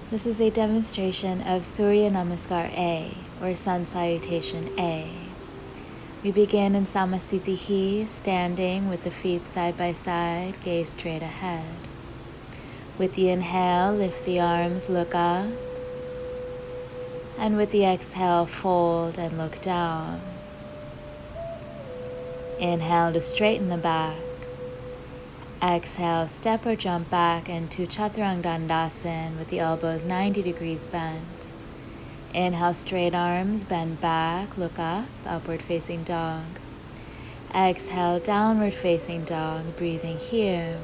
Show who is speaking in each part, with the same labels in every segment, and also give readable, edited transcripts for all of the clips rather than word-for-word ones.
Speaker 1: This is a demonstration of Surya Namaskar A, or Sun Salutation A. We begin in Samastitihi, standing with the feet side by side, gaze straight ahead. With the inhale, lift the arms, look up. And with the exhale, fold and look down. Inhale to straighten the back. Exhale, step or jump back into Chaturanga Dandasana with the elbows 90 degrees bent. Inhale, straight arms, bend back, look up, upward facing dog. Exhale, downward facing dog, breathing here.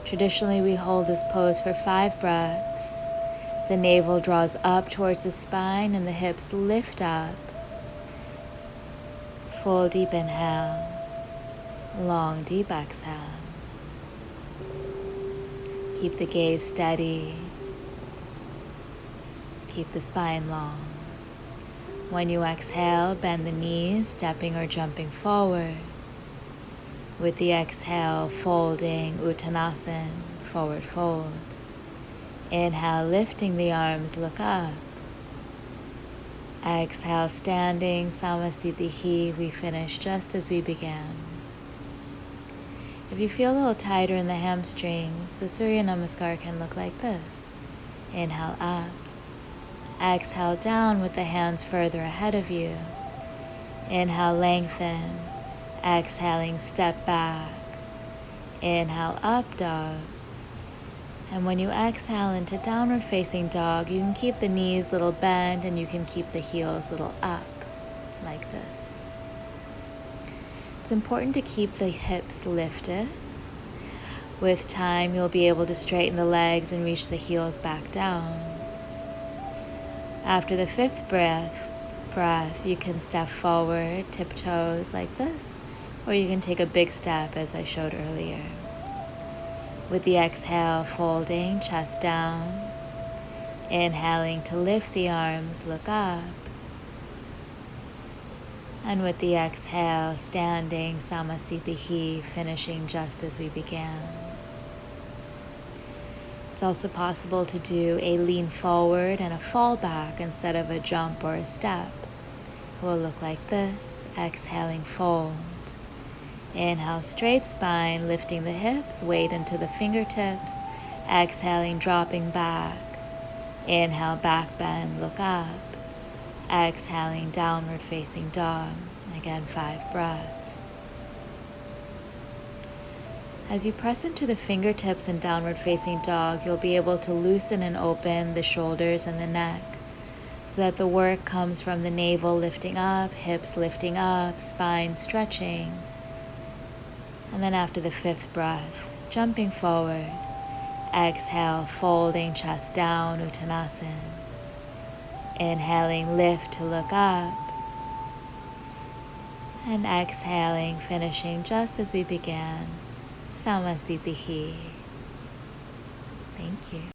Speaker 1: Traditionally, we hold this pose for 5 breaths. The navel draws up towards the spine and the hips lift up. Full deep inhale, long deep exhale. Keep the gaze steady. Keep the spine long. When you exhale, bend the knees, stepping or jumping forward. With the exhale, folding Uttanasana, forward fold. Inhale, lifting the arms, look up. Exhale, standing, Samastitihi. We finish just as we began. If you feel a little tighter in the hamstrings, the Surya Namaskar can look like this. Inhale up. Exhale down with the hands further ahead of you. Inhale, lengthen. Exhaling, step back. Inhale, up dog. And when you exhale into downward facing dog, you can keep the knees a little bent and you can keep the heels a little up, like this. It's important to keep the hips lifted. With time, you'll be able to straighten the legs and reach the heels back down. After the 5th breath, you can step forward, tiptoes like this, or you can take a big step as I showed earlier. With the exhale, folding, chest down. Inhaling to lift the arms, look up. And with the exhale, standing, Samastitihi, finishing just as we began. It's also possible to do a lean forward and a fall back instead of a jump or a step. It will look like this, exhaling, fold. Inhale, straight spine, lifting the hips, weight into the fingertips. Exhaling, dropping back. Inhale, back bend, look up. Exhaling, downward facing dog. Again, 5 breaths. As you press into the fingertips in downward facing dog, you'll be able to loosen and open the shoulders and the neck so that the work comes from the navel lifting up, hips lifting up, spine stretching. And then after the 5th breath, jumping forward. Exhale, folding chest down, Uttanasana. Inhaling, lift to look up. And exhaling, finishing just as we began. Samastitihi. Thank you.